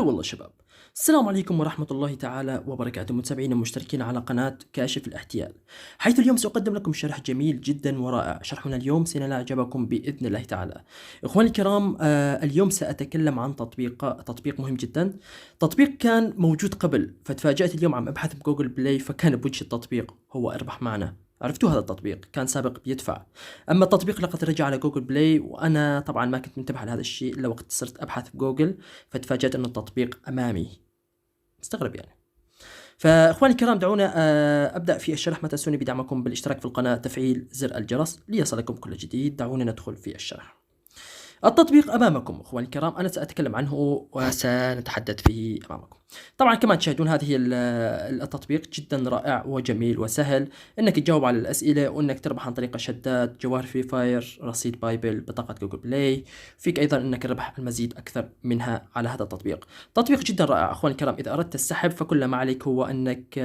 والله شباب، السلام عليكم ورحمة الله تعالى وبركاته، متابعين المشتركين على قناة كاشف الاحتيال، حيث اليوم سأقدم لكم شرح جميل جدا ورائع. شرحنا اليوم سينال إعجابكم بإذن الله تعالى. إخواني الكرام، اليوم سأتكلم عن تطبيق مهم جدا. تطبيق كان موجود قبل، فتفاجأت اليوم عم أبحث بجوجل بلاي، فكان بوجه التطبيق هو أربح معنا. عرفتوا هذا التطبيق كان سابق بيدفع، اما التطبيق لقد رجع على جوجل بلاي، وانا طبعا ما كنت منتبه لهذا الشيء الا وقت صرت ابحث بجوجل، فتفاجأت انه التطبيق امامي. مستغرب يعني. فاخواني الكرام، دعونا ابدا في الشرح. ما تنسوني بدعمكم بالاشتراك في القناه، تفعيل زر الجرس ليصلكم كل جديد. دعونا ندخل في الشرح. التطبيق أمامكم أخواني الكرام، أنا سأتكلم عنه وسنتحدث فيه أمامكم. طبعا كما تشاهدون هذه التطبيق جدا رائع وجميل وسهل إنك تجاوب على الأسئلة، وإنك تربح عن طريق الشدات، جواهر فري فاير، رصيد بايبل، بطاقة جوجل بلاي. فيك أيضا إنك تربح المزيد أكثر منها على هذا التطبيق. تطبيق جدا رائع أخواني الكرام. إذا أردت السحب فكل ما عليك هو أنك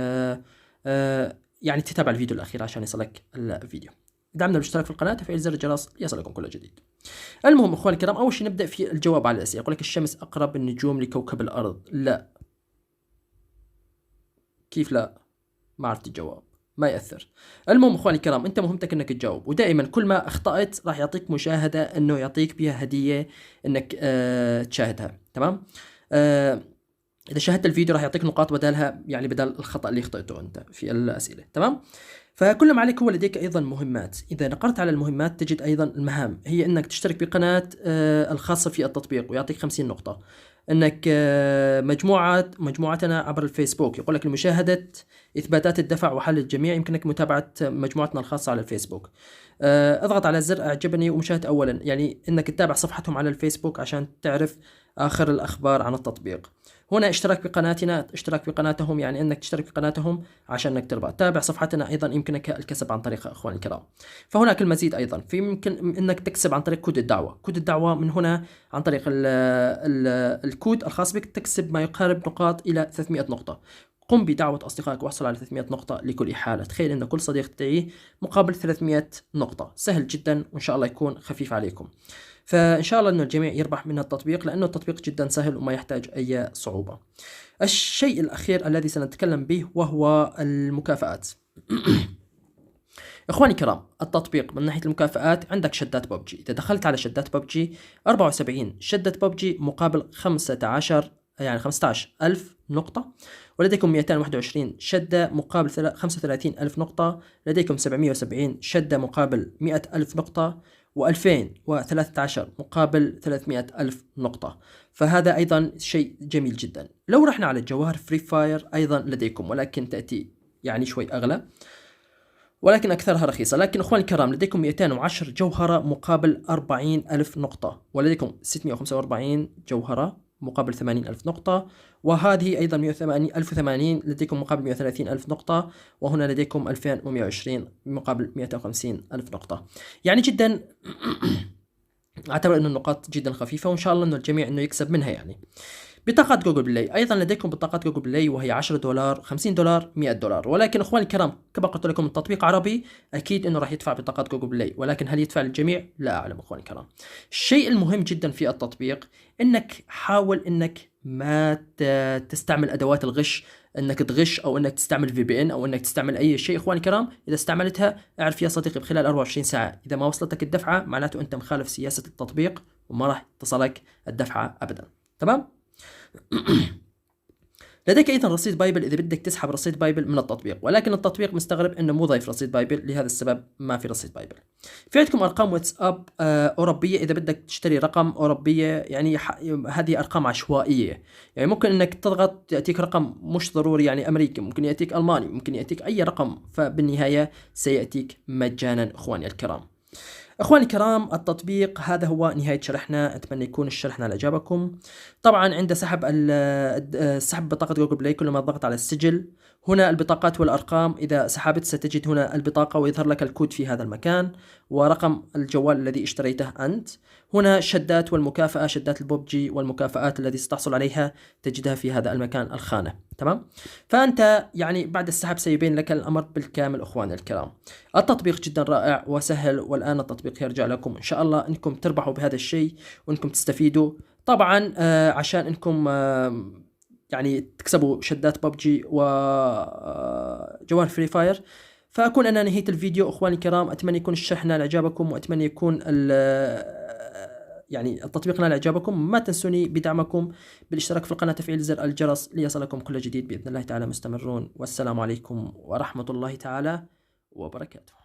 يعني تتابع الفيديو الأخير عشان يصلك الفيديو. دعمنا بالاشتراك في القناة، تفعيل زر الجرس ليصلكم كل جديد. المهم اخواني الكرام، اول شيء نبدا في الجواب على الاسئله. يقول لك الشمس اقرب النجوم لكوكب الارض. لا. كيف لا؟ ما عرفت الجواب، ما ياثر. المهم اخواني الكرام، انت مهمتك انك تجاوب، ودائما كل ما اخطات راح يعطيك مشاهده، انه يعطيك بها هديه انك تشاهدها. تمام. اذا شاهدت الفيديو راح يعطيك نقاط بدلها، يعني بدل الخطا اللي اخطأته انت في الاسئله. تمام. فكل ما عليك هو لديك ايضا مهمات. اذا نقرت على المهمات تجد ايضا المهام، هي انك تشترك بقناه الخاصه في التطبيق ويعطيك 50 نقطه. انك مجموعتنا عبر الفيسبوك، يقول لك لمشاهده اثباتات الدفع وحل الجميع يمكنك متابعه مجموعتنا الخاصه على الفيسبوك. اضغط على زر اعجبني ومشاهده اولا، يعني انك تتابع صفحتهم على الفيسبوك عشان تعرف اخر الاخبار عن التطبيق. هنا اشتراك بقناتنا، اشتراك بقناتهم، يعني انك تشترك بقناتهم عشان انك تربح. تابع صفحتنا ايضا، يمكنك الكسب عن طريقها اخواني الكرام. فهناك المزيد ايضا، في يمكن انك تكسب عن طريق كود الدعوه. كود الدعوه من هنا عن طريق الكود الخاص بك تكسب ما يقارب نقاط الى 300 نقطه. قم بدعوة أصدقائك واحصل على 300 نقطة لكل إحالة. تخيل أن كل صديق تدعيه مقابل 300 نقطة. سهل جدا، وإن شاء الله يكون خفيف عليكم. فإن شاء الله أنه الجميع يربح من التطبيق، لأنه التطبيق جدا سهل وما يحتاج أي صعوبة. الشيء الأخير الذي سنتكلم به وهو المكافآت. إخواني الكرام، التطبيق من ناحية المكافآت عندك شدات ببجي. إذا دخلت على شدات ببجي، 74 شدة ببجي مقابل 15 ألف نقطة. ولديكم 221 شدة مقابل 35 ألف نقطة. لديكم 770 شدة مقابل 100 ألف نقطة. و2013 مقابل 300 ألف نقطة. فهذا أيضا شيء جميل جدا. لو رحنا على الجواهر فري فاير أيضا لديكم، ولكن تأتي يعني شوي أغلى، ولكن أكثرها رخيصة. لكن أخواني الكرام، لديكم 210 جوهرة مقابل 40 ألف نقطة، ولديكم 645 جوهرة مقابل 80 ألف نقطة. وهذه أيضا 1080 لديكم مقابل 130 ألف نقطة. وهنا لديكم 2120 مقابل 150 ألف نقطة. يعني جدا أعتبر أن النقاط جدا خفيفة، وإن شاء الله أن الجميع أنه يكسب منها. يعني بطاقة جوجل بلاي، أيضا لديكم بطاقة جوجل بلاي، وهي $10، $50، $100. ولكن أخواني الكرام، كما قلت لكم التطبيق عربي، أكيد أنه راح يدفع بطاقات جوجل بلاي، ولكن هل يدفع للجميع؟ لا أعلم أخواني الكرام. الشيء المهم جدا في التطبيق أنك حاول أنك ما تستعمل أدوات الغش، أنك تغش أو أنك تستعمل VPN أو أنك تستعمل أي شيء. إخواني الكرام، إذا استعملتها اعرف يا صديقي بخلال 24 ساعة إذا ما وصلتك الدفعة، معناته أنت مخالف سياسة التطبيق وما راح تصلك الدفعة أبدا. تمام؟ لديك ايضا رصيد بايبل اذا بدك تسحب رصيد بايبل من التطبيق، ولكن التطبيق مستغرب انه مو ضايف رصيد بايبل، لهذا السبب ما في رصيد بايبل. في عندكم ارقام واتساب اوروبيه، اذا بدك تشتري رقم اوروبيه، يعني هذه ارقام عشوائيه، يعني ممكن انك تضغط ياتيك رقم مش ضروري يعني امريكي، ممكن ياتيك الماني، ممكن ياتيك اي رقم، فبالنهايه سياتيك مجانا اخواني الكرام. اخواني الكرام، التطبيق هذا هو نهاية شرحنا. اتمنى يكون الشرح نال اعجابكم. طبعا عند سحب بطاقة جوجل بلاي، كل ما ضغط على السجل هنا البطاقات والارقام، اذا سحبت ستجد هنا البطاقة ويظهر لك الكود في هذا المكان ورقم الجوال الذي اشتريته انت. هنا شدات والمكافأة، شدات البوبجي والمكافآت التي ستحصل عليها تجدها في هذا المكان الخانة. تمام. فأنت يعني بعد السحب سيبين لك الأمر بالكامل أخواني الكرام. التطبيق جدا رائع وسهل، والآن التطبيق يرجع لكم. إن شاء الله أنكم تربحوا بهذا الشيء وأنكم تستفيدوا. طبعا عشان انكم يعني تكسبوا شدات ببجي وجوال فري فاير، فأكون أنا نهيت الفيديو. أخواني الكرام، أتمنى يكون الشرح نال إعجابكم، وأتمنى يكون يعني التطبيق نال إعجابكم. ما تنسوني بدعمكم بالاشتراك في القناة، تفعيل زر الجرس ليصلكم كل جديد بإذن الله تعالى. مستمرون، والسلام عليكم ورحمة الله تعالى وبركاته.